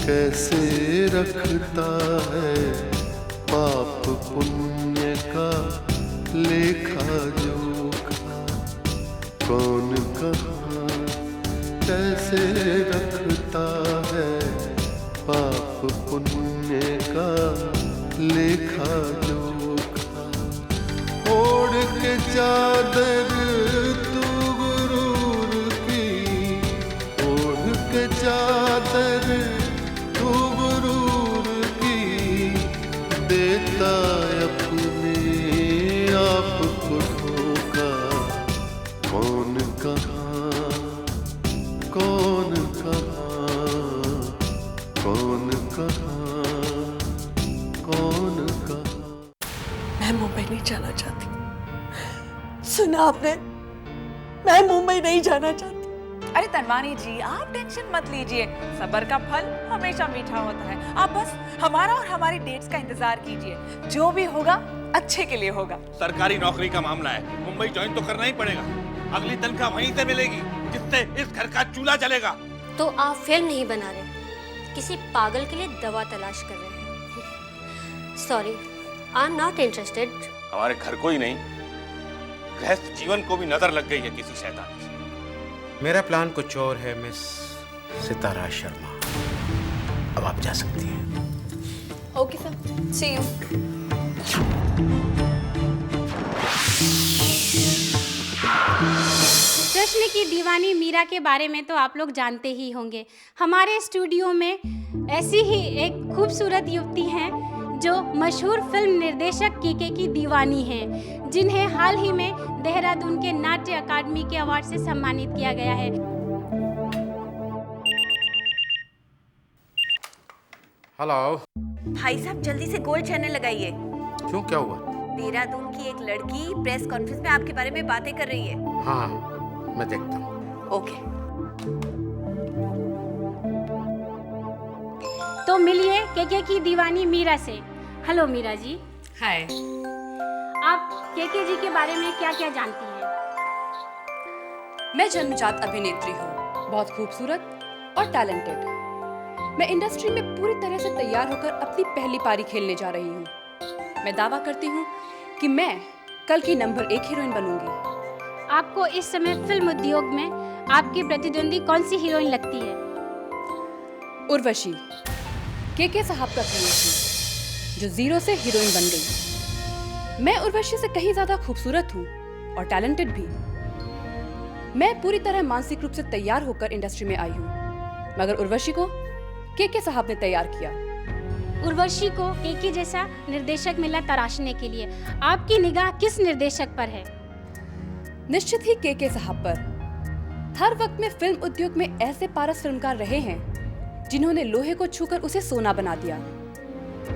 कैसे रखता है पाप पुण्य का लेखा जोखा। कौन कहाँ कैसे रखता है पाप पुण्य का लेखा जोखा। ओढ़ के चादर तू गुरूर की, ओढ़ के चादर तू गुरूर की, देता अपने आप को धोखा। कौन कहाँ कौन कहाँ कौन कहाँ कौन कहाँ। मैं मुंबई नहीं जाना चाहती। सुना आपने, मैं मुंबई नहीं जाना चाहती। अरे तनवानी जी, आप टेंशन मत लीजिए, सब्र का फल हमेशा मीठा होता है। आप बस हमारा और हमारी डेट्स का इंतजार कीजिए, जो भी होगा अच्छे के लिए होगा। सरकारी नौकरी का मामला है, मुंबई ज्वाइन तो करना ही पड़ेगा। अगली तनख्वाह वहीं से मिलेगी जिससे इस घर का चूल्हा चलेगा। तो आप फिल्म नहीं बना रहे, किसी पागल के लिए दवा तलाश कर रहे हैं। Sorry, I am not interested. हमारे घर को ही नहीं, गृहस्थ जीवन को भी नजर लग गई है किसी शैतान की। मेरा प्लान कुछ और है मिस सितारा शर्मा। अब आप जा सकती हैं। Okay sir, see you. Krishna की दीवानी मीरा के बारे में तो आप लोग जानते ही होंगे। हमारे स्टूडियो में ऐसी ही एक खूबसूरत युवती हैं जो मशहूर फिल्म निर्देशक केके की दीवानी हैं, जिन्हें हाल ही में देहरादून के नाट्य अकादमी के अवार्ड से सम्मानित किया गया है। हेलो। भाई साहब जल्दी से गोल्ड चैनल लगाइए। क्यों, क्या हुआ? देहरादून की एक लड़की प्रेस कॉन्फ्रेंस में आपके बारे में बातें कर रही है। हाँ, मैं देखता हूँ। ओके। तो मिलिए केके की दीवानी मीरा से। हेलो मीरा जी। हाय। आप केके जी के बारे में क्या क्या जानती हैं? मैं जन्मजात अभिनेत्री हूँ, बहुत खूबसूरत और टैलेंटेड। मैं इंडस्ट्री में पूरी तरह से तैयार होकर अपनी पहली पारी खेलने जा रही हूँ। मैं दावा करती हूँ कि मैं कल की नंबर 1 हीरोइन बनूंगी। आपको इस समय फिल्म उद्योग में आपकी प्रतिद्वंदी कौन सी हीरोइन लगती है? उर्वशी, केके साहब का क्रिएशन, जो जीरो से हीरोइन बन गई। मैं उर्वशी से कहीं ज्यादा खूबसूरत हूँ और टैलेंटेड भी। मैं पूरी तरह मानसिक रूप से तैयार होकर इंडस्ट्री में आई हूँ, मगर उर्वशी को केके साहब ने तैयार किया। उर्वशी को केके जैसा निर्देशक मिला तराशने के लिए। आपकी निगाह किस निर्देशक पर है? निश्चित ही केके साहब पर। हर वक्त में फिल्म उद्योग में ऐसे पारस फिल्मकार रहे हैं जिन्होंने लोहे को छूकर उसे सोना बना दिया।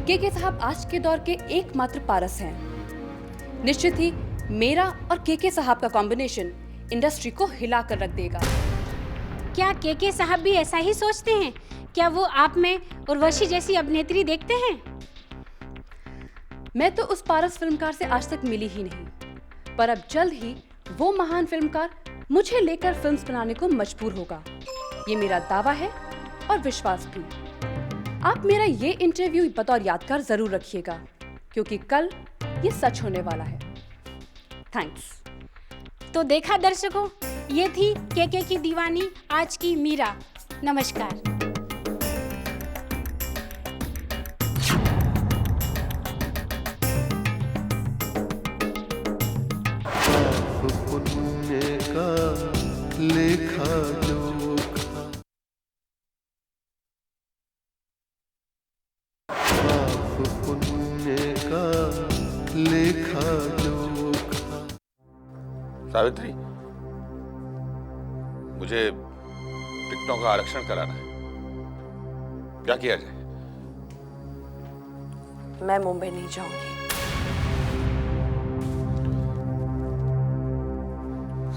केके साहब आज के दौर के एकमात्र पारस हैं। निश्चित ही मेरा और केके साहब का कॉम्बिनेशन इंडस्ट्री को हिला कर रख देगा। क्या केके साहब भी ऐसा ही सोचते हैं? क्या वो आप में उर्वशी जैसी अभिनेत्री देखते हैं? मैं तो उस पारस फिल्मकार से आज तक मिली ही नहीं, पर अब जल्द ही वो महान फिल्मकार मुझे लेकर फिल्म्स बनाने को मजबूर होगा। ये मेरा दावा है और विश्वास भी। आप मेरा ये इंटरव्यू बतौर यादगार जरूर रखिएगा, क्योंकि कल ये सच होने वाला है। थैंक्स। तो देखा दर्शकों, ये थी केके की दीवानी, आज की मीरा। नमस्कार। पुण्य का लेखा जोखा। पाप पुण्य का लेखा जोखा। सावित्री, मुझे टिकटों का आरक्षण कराना है, क्या किया जाए? मैं मुंबई नहीं जाऊंगी।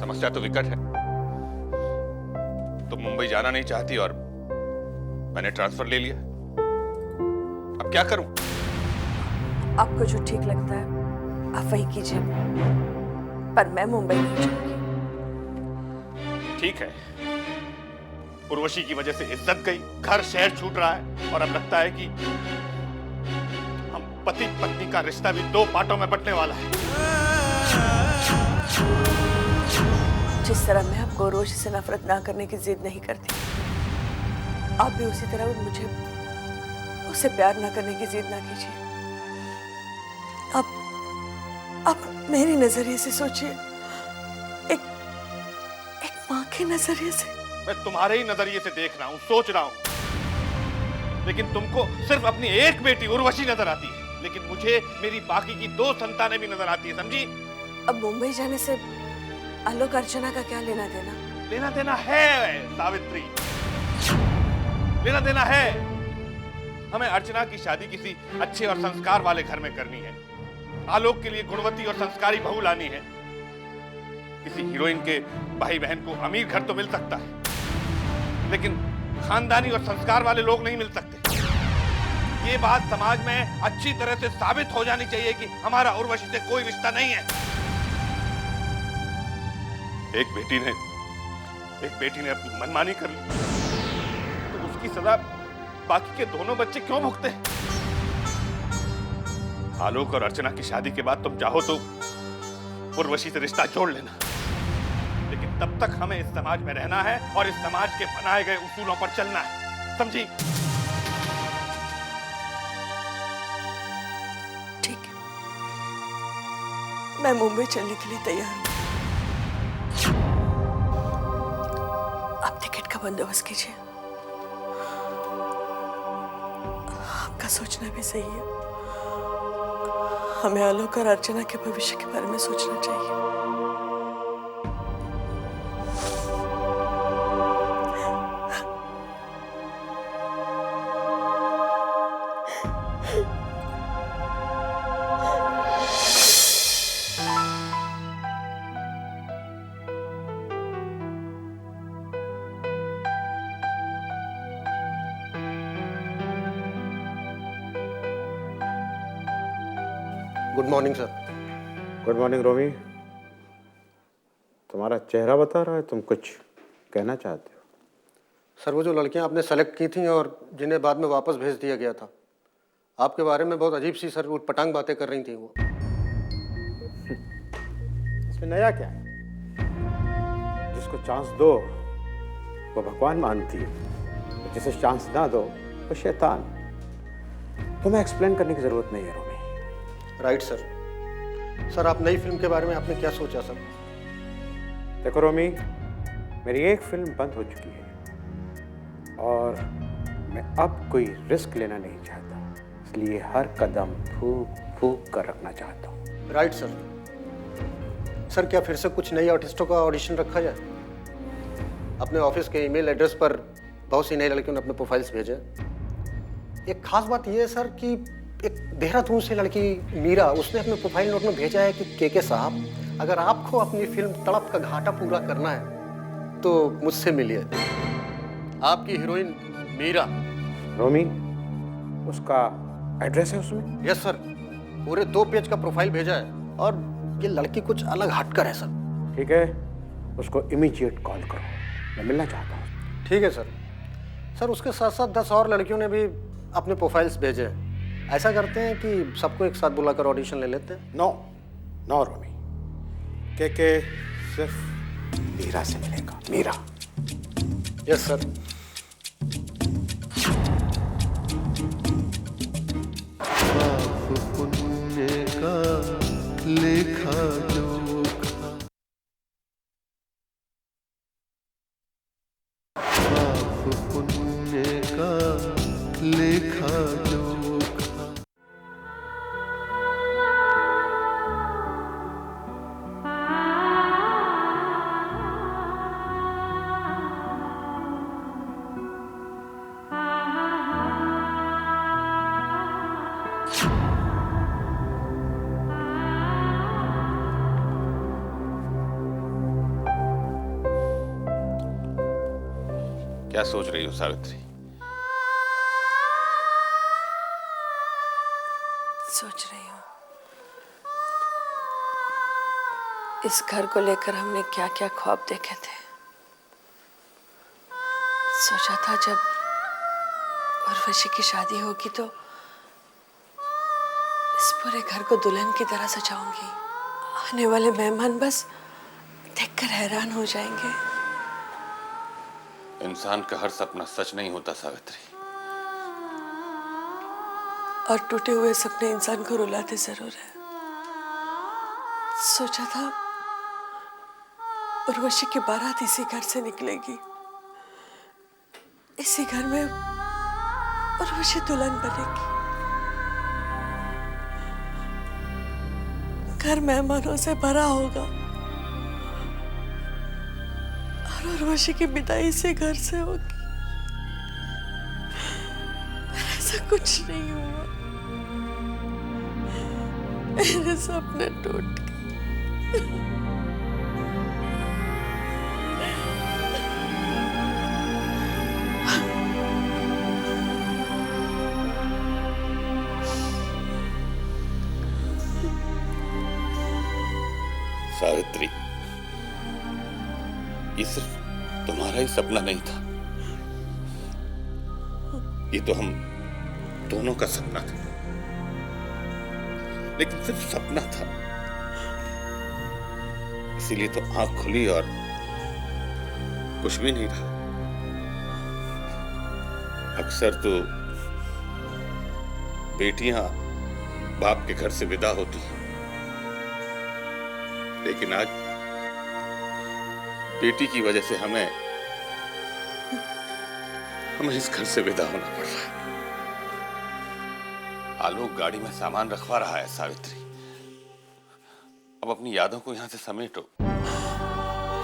समस्या तो विकट है। तुम मुंबई जाना नहीं चाहती और मैंने ट्रांसफर ले लिया। अब क्या करूं? आपको जो ठीक लगता है आप वही कीजिए, पर मैं मुंबई नहीं जाऊंगी। ठीक है, उर्वशी की वजह से इज्जत गई, घर शहर छूट रहा है, और अब लगता है कि हम पति पत्नी का रिश्ता भी दो पार्टों में बंटने वाला है। जिस तरह मैं आपको उर्वशी से नफरत ना करने की जिद नहीं करती, आप भी उसी तरह मुझे उससे प्यार ना करने की जिद ना कीजिए। आप मेरी नजरिए से सोचिए, एक माँ के नजरिए से। मैं तुम्हारे ही नजरिए से देख रहा हूँ, सोच रहा हूँ, लेकिन तुमको सिर्फ अपनी एक बेटी उर्वशी नजर आती है, लेकिन मुझे मेरी बाकी की 2 संतानें भी नजर आती है, समझी? अब मुंबई जाने से आलोक अर्चना का क्या लेना देना? लेना देना है सावित्री, लेना देना है। हमें अर्चना की शादी किसी अच्छे और संस्कार वाले घर में करनी है। आलोक के लिए गुणवती और संस्कारी बहू लानी है। किसी हीरोइन के भाई बहन को अमीर घर तो मिल सकता है, लेकिन खानदानी और संस्कार वाले लोग नहीं मिल सकते। ये बात समाज में अच्छी तरह से साबित हो जानी चाहिए कि हमारा उर्वशी से कोई रिश्ता नहीं है। एक बेटी ने अपनी मनमानी कर ली, तो उसकी सजा बाकी के दोनों बच्चे क्यों भुगते हैं? आलोक और अर्चना की शादी के बाद तुम चाहो तो उर्वशी से रिश्ता जोड़ लेना, लेकिन तब तक हमें इस समाज में रहना है और इस समाज के बनाए गए उसूलों पर चलना है, समझी? ठीक है, मैं मुंबई चलने के लिए तैयार हूँ। आप टिकट का बंदोबस्त कीजिए। आपका सोचना भी सही है, हमें आलोक और अर्चना के भविष्य के बारे में सोचना चाहिए। Good morning sir. Good morning Romi. तुम्हारा चेहरा बता रहा है तुम कुछ कहना चाहते हो। सर, वो जो लड़कियां आपने सेलेक्ट की थी और जिन्हें बाद में वापस भेज दिया गया था, आपके बारे में बहुत अजीब सी सर उटपटांग बातें कर रही थी वो। इसमें नया क्या है? जिसको चांस दो वो भगवान मानती है, जिसे चांस ना दो वो शैतान। तुम्हें एक्सप्लेन करने की जरूरत नहीं है रोमी। Right sir. सर, आप नई फिल्म के बारे में आपने क्या सोचा सर? देखो रोमी, मेरी एक फिल्म बंद हो चुकी है और मैं अब कोई रिस्क लेना नहीं चाहता, इसलिए हर कदम फूक फूक कर रखना चाहता हूँ। Right sir. सर, क्या फिर से कुछ नए आर्टिस्टों का ऑडिशन रखा जाए? अपने ऑफिस के ईमेल एड्रेस पर बहुत सी नई लड़कियों ने अपने प्रोफाइल्स भेजे। एक खास बात यह है सर कि एक देहरादून से लड़की मीरा, उसने अपने प्रोफाइल नोट में भेजा है कि के साहब, अगर आपको अपनी फिल्म तड़प का घाटा पूरा करना है तो मुझसे मिलिए। आपकी हीरोइन मीरा। रोमी, उसका एड्रेस है उसमें? यस सर, पूरे 2 पेज का प्रोफाइल भेजा है और ये लड़की कुछ अलग हटकर है सर। ठीक है, उसको इमीडिएट कॉल करो, मैं मिलना चाहता हूँ। ठीक है सर। सर, उसके साथ साथ 10 और लड़कियों ने भी अपने प्रोफाइल्स भेजे हैं। ऐसा करते हैं कि सबको एक साथ बुलाकर ऑडिशन ले लेते हैं। नो रोमी, के सिर्फ मीरा से मिलेगा। मीरा। Yes sir. पाप पुण्य का लेखा जोखा, पाप पुण्य का लेखा जोखा। क्या सोच रही हो सावित्री? सोच रही हूँ इस घर को लेकर हमने क्या क्या ख्वाब देखे थे, सोचा था जब उर्वशी की शादी होगी तो इस पूरे घर को दुल्हन की तरह सजाऊंगी। आने वाले मेहमान बस देखकर हैरान हो जाएंगे। इंसान का हर सपना सच नहीं होता सावित्री। और टूटे हुए सपने इंसान को रुलाते जरूर है। सोचा था उर्वशी की बारात इसी घर से निकलेगी, इसी घर में उर्वशी दुल्हन बनेगी। घर मेहमानों से भरा होगा और उर्वशी की विदाई इसी घर से होगी। ऐसा कुछ नहीं हुआ। मेरे सपने टूट गए। सावित्री, ये सिर्फ तुम्हारा ही सपना नहीं था, ये तो हम दोनों का सपना था। लेकिन सिर्फ सपना था, इसीलिए तो आंख खुली और कुछ भी नहीं रहा। अक्सर तो बेटियां बाप के घर से विदा होती हैं, लेकिन आज बेटी की वजह से हमें इस घर से विदा होना पड़ रहा है। आलोक गाड़ी में सामान रखवा रहा है सावित्री। अब अपनी यादों को यहां से समेटो।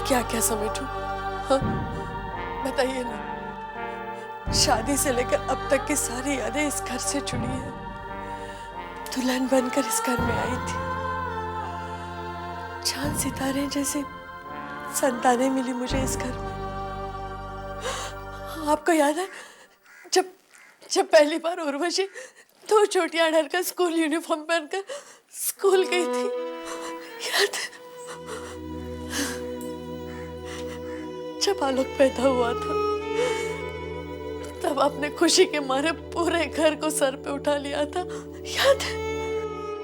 क्या क्या समेटूं? हाँ? बताइए ना। शादी से लेकर अब तक की सारी यादें इस घर से जुड़ी हैं। दुल्हन बनकर इस घर में आई थी, चांद सितारे जैसी संतानें मिली मुझे इस घर में। आपको याद है जब पहली बार उर्वशी 2 चोटियां ढलकर स्कूल यूनिफॉर्म पहनकर स्कूल गई थी? याद है? जब आलोक पैदा हुआ था तब आपने खुशी के मारे पूरे घर को सर पे उठा लिया था, याद है?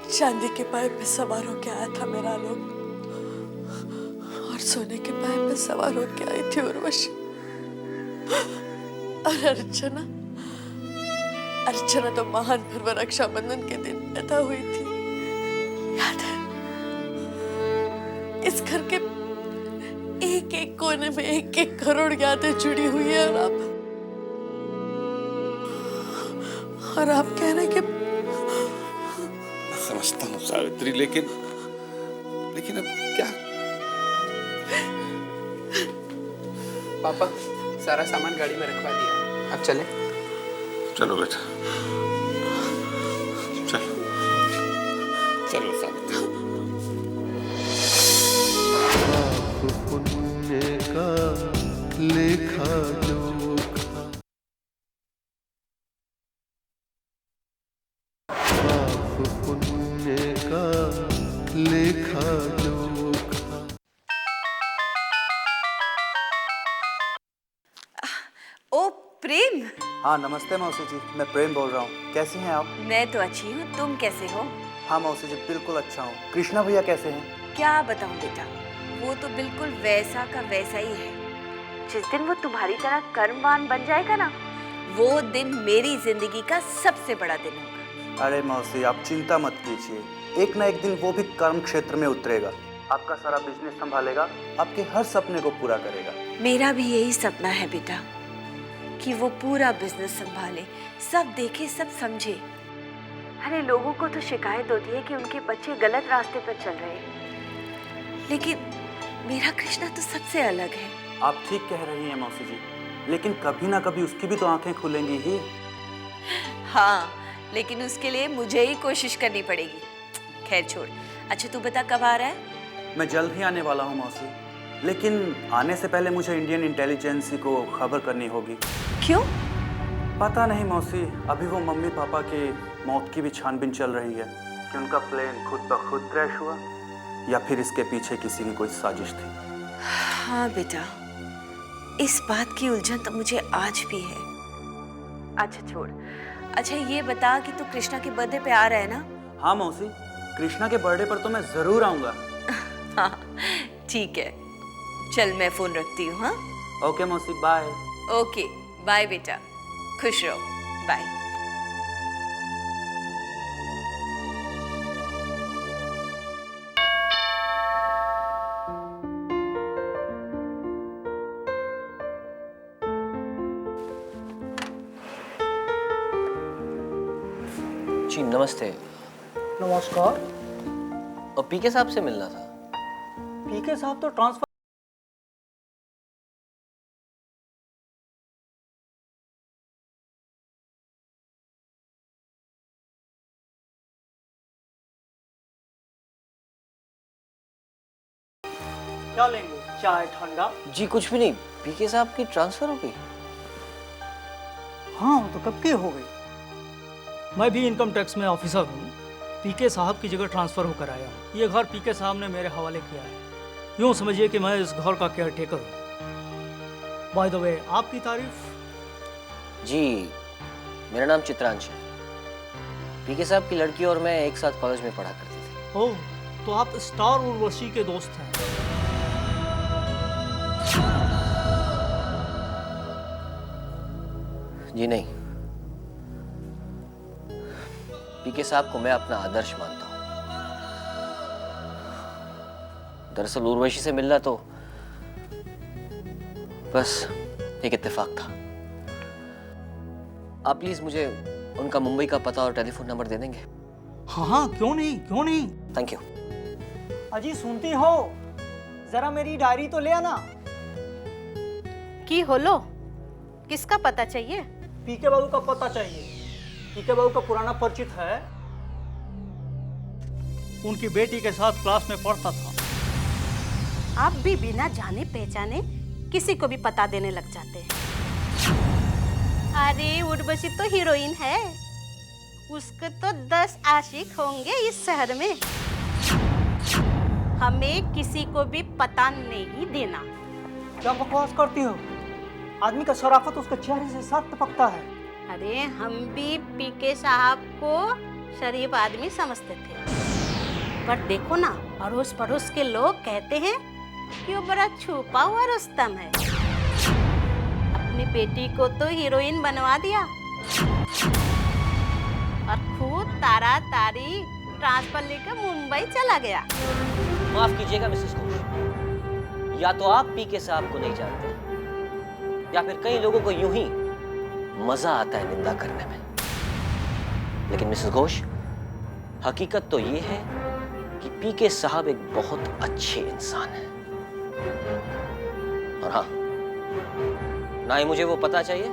चांदी के पाए पे सवार होके आया था मेरा आलोक और सोने के पाए पे सवार होके आई थी उर्वशी। और अर्चना तो महान पर्व रक्षाबंधन के दिन पैदा हुई थी, याद है? इस घर के एक एक कोने में 1-1 करोड़ यादें जुड़ी हुई है। और आप कह रहे हैं कि समझता हूँ सावित्री, लेकिन अब क्या? पापा, सारा सामान गाड़ी में रखवा दिया, अब चले? चलो बेटा, चलो सावित्री। पाप पुण्य का लेखा जोखा, पाप पुण्य का लेखा जोखा। ओ प्रेम। हाँ नमस्ते मौसी जी, मैं प्रेम बोल रहा हूँ। कैसी हैं आप? मैं तो अच्छी हूँ, तुम कैसे हो? हाँ मौसी जी बिल्कुल अच्छा हूँ। कृष्णा भैया कैसे हैं? क्या बताऊँ बेटा, वो तो बिल्कुल वैसा का वैसा ही है। जिस दिन वो तुम्हारी तरह कर्मवान बन जाएगा ना, वो दिन मेरी जिंदगी का सबसे बड़ा दिन होगा। अरे मौसी आप चिंता मत कीजिए, एक ना एक दिन वो भी कर्म क्षेत्र में उतरेगा, आपका सारा बिजनेस संभालेगा, आपके हर सपने को पूरा करेगा। मेरा भी यही सपना है बेटा कि वो पूरा बिजनेस संभाले, सब देखे सब समझे। अरे लोगों को तो शिकायत होती है कि उनके बच्चे गलत रास्ते पर चल रहे हैं, लेकिन मेरा कृष्णा तो सबसे अलग है। आप ठीक कह रही हैं मौसी जी, लेकिन कभी ना कभी उसकी भी तो आंखें खुलेंगी ही। हाँ, लेकिन उसके लिए मुझे ही कोशिश करनी पड़ेगी। खैर छोड़। अच्छा तू बता कब आ रहा है? मैं जल्द ही आने वाला हूँ मौसी, लेकिन आने से पहले मुझे इंडियन इंटेलिजेंस को खबर करनी होगी। क्यों? पता नहीं मौसी, अभी वो मम्मी पापा की मौत की भी छानबीन चल रही है कि उनका प्लेन खुद ब खुद क्रैश हुआ या फिर इसके पीछे किसी की कोई साजिश थी। हाँ बेटा, इस बात की उलझन तो मुझे आज भी है। अच्छा छोड़, अच्छा ये बता कि तू कृष्णा के बर्थडे पे आ रहा है ना? हाँ मौसी, कृष्णा के बर्थडे पर तो मैं जरूर आऊंगा। हाँ ठीक है, चल मैं फोन रखती हूँ। हाँ ओके मौसी, बाय। ओके बाय बेटा, खुश रहो, बाय। जी नमस्ते। नमस्कार। और पीके साहब से मिलना था। पीके साहब तो ट्रांसफर। क्या लेंगे, चाय ठंडा? जी कुछ भी नहीं, पीके साहब की ट्रांसफर हो गई। हाँ वो तो कब की हो गई। मैं भी इनकम टैक्स में ऑफिसर हूँ, पीके साहब की जगह ट्रांसफर होकर आया हूँ। ये घर पीके साहब ने मेरे हवाले किया है। यूँ समझिए कि मैं इस घर का केयर टेकर हूँ। बाय द वे, आपकी तारीफ? जी मेरा नाम चित्रांश है। पीके साहब की लड़की और मैं एक साथ कॉलेज में पढ़ा करते थे। ओह, तो आप स्टार उर्वशी के दोस्त हैं। जी नहीं, पीके साहब को मैं अपना आदर्श मानता हूं। दरअसल उर्वशी से मिलना तो बस एक इत्तेफाक था। आप प्लीज मुझे उनका मुंबई का पता और टेलीफोन नंबर दे देंगे? हाँ हाँ क्यों नहीं, क्यों नहीं। Thank you. अजी सुनती हो, जरा मेरी डायरी तो ले आना। की होलो, किसका पता चाहिए? पीके बाबू का पता चाहिए। पीके बाबू का पुराना परिचित है, उनकी बेटी के साथ क्लास में पढ़ता था। आप भी बिना जाने पहचाने किसी को भी पता देने लग जाते हैं। अरे उर्वशी तो हीरोइन है, उसके तो 10 आशिक होंगे इस शहर में। हमें किसी को भी पता नहीं देना। क्या बकवास करती हो? आदमी का शराफत उसके चेहरे से साफ टपकता है। अरे हम भी पीके साहब को शरीफ आदमी समझते थे, पर देखो ना, अड़ोस पड़ोस के लोग कहते हैं कि वो बड़ा छुपा हुआ रुस्तम है। अपनी बेटी को तो हीरोइन बनवा दिया और खुद तारा तारी ट्रांसफर लेकर मुंबई चला गया। माफ कीजिएगा मिसेस घोष, या तो आप पीके साहब को नहीं जानते या फिर कई लोगों को यूं ही मजा आता है निंदा करने में। लेकिन मिसेस घोष, हकीकत तो ये है कि पीके साहब एक बहुत अच्छे इंसान हैं। और हाँ, ना ही मुझे वो पता चाहिए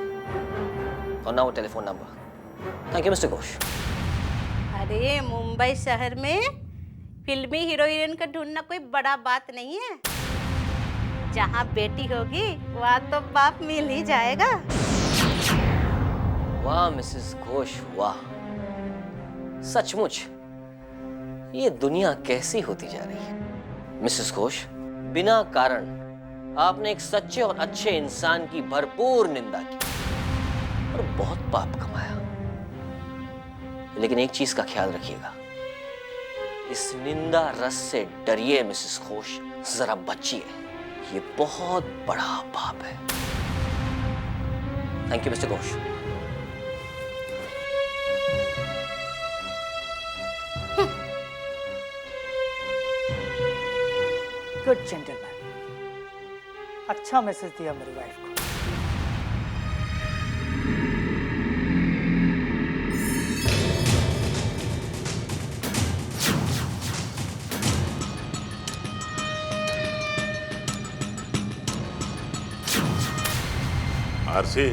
और ना वो telephone number. Thank you mister Ghosh. अरे मुंबई शहर में फिल्मी हीरोइन का ढूंढना कोई बड़ा बात नहीं है। जहाँ बेटी होगी वहाँ तो बाप मिल ही जाएगा। वाह मिसेस घोष वाह, सचमुच ये दुनिया कैसी होती जा रही है। मिसेस घोष, बिना कारण आपने एक सच्चे और अच्छे इंसान की भरपूर निंदा की और बहुत पाप कमाया। लेकिन एक चीज का ख्याल रखिएगा, इस निंदा रस से डरिए मिसेस घोष, जरा बचिए, ये बहुत बड़ा पाप है। Thank you mister Ghosh. Good gentleman, अच्छा मैसेज दिया मेरी वाइफ को। आरसी,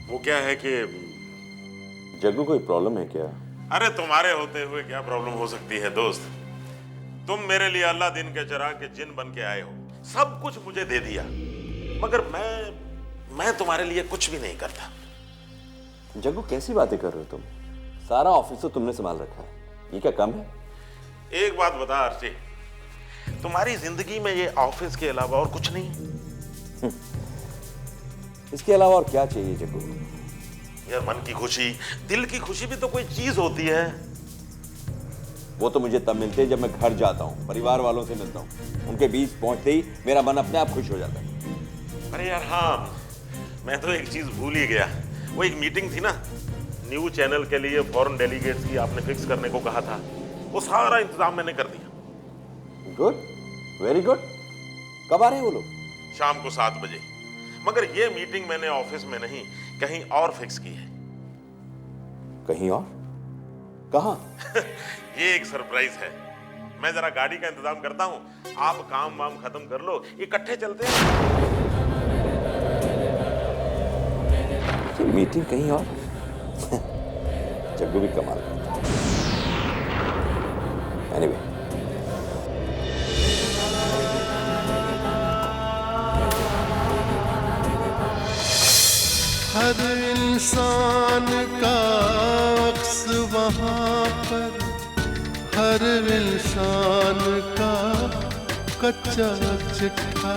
वो क्या है कि जग्गू कोई प्रॉब्लम है क्या? अरे तुम्हारे होते हुए क्या प्रॉब्लम हो सकती है दोस्त? तुम मेरे लिए अल्लाह दिन के चिराग के जिन बन के आए हो, सब कुछ मुझे दे दिया, मगर मैं तुम्हारे लिए कुछ भी नहीं करता। जग्गू कैसी बातें कर रहे हो तुम? सारा ऑफिस तो तुमने संभाल रखा है, ये क्या कम है? एक बात बता आरसी, तुम्हारी जिंदगी में ये ऑफिस के अलावा और कुछ नहीं? इसके अलावा और क्या चाहिए जग्गू? यार मन की खुशी, दिल की खुशी भी तो कोई चीज होती है। वो तो मुझे तब मिलते हैं जब मैं घर जाता हूँ, परिवार वालों से मिलता हूँ। उनके बीच पहुंचते ही मेरा मन अपने आप खुश हो जाता है। अरे यार हाँ, मैं तो एक चीज भूल ही गया। वो एक मीटिंग थी ना, न्यूज चैनल के लिए फॉरेन डेलीगेट्स की आपने फिक्स करने को कहा था, वो सारा इंतजाम मैंने कर दिया। Good, very good. कब आ रहे हैं वो लोग? शाम को 7 बजे। मगर ये मीटिंग मैंने ऑफिस में नहीं, कहीं और फिक्स की है। कहीं और? कहाँ? ये एक सरप्राइज है। मैं जरा गाड़ी का इंतजाम करता हूँ, आप काम वाम खत्म कर लो, इकट्ठे चलते हैं। मीटिंग कहीं और? जग्गू भी कमाल करता है। एनीवे, हर इंसान का अक्स वहाँ पर, हर इंसान का कच्चा चिट्ठा,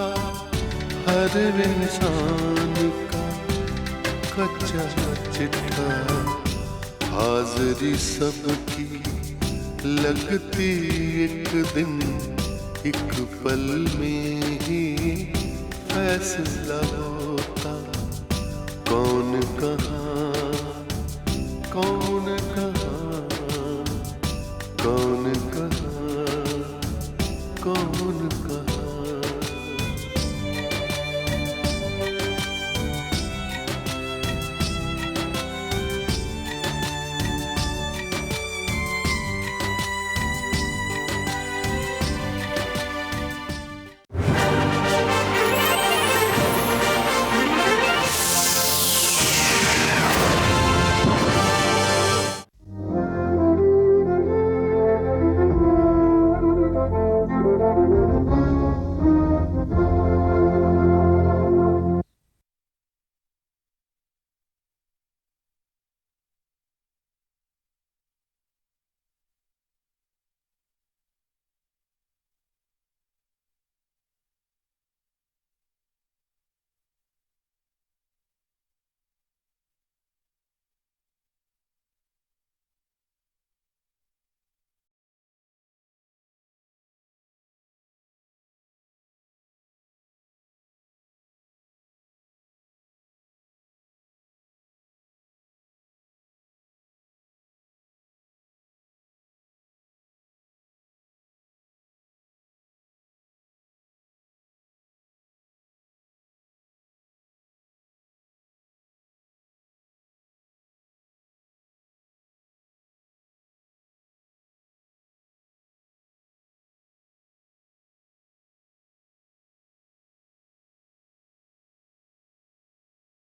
हर इंसान का कच्चा चिट्ठा। हाज़िरी सबकी लगती एक दिन, एक पल में ही फैसला होता। कौन कहाँ, कौन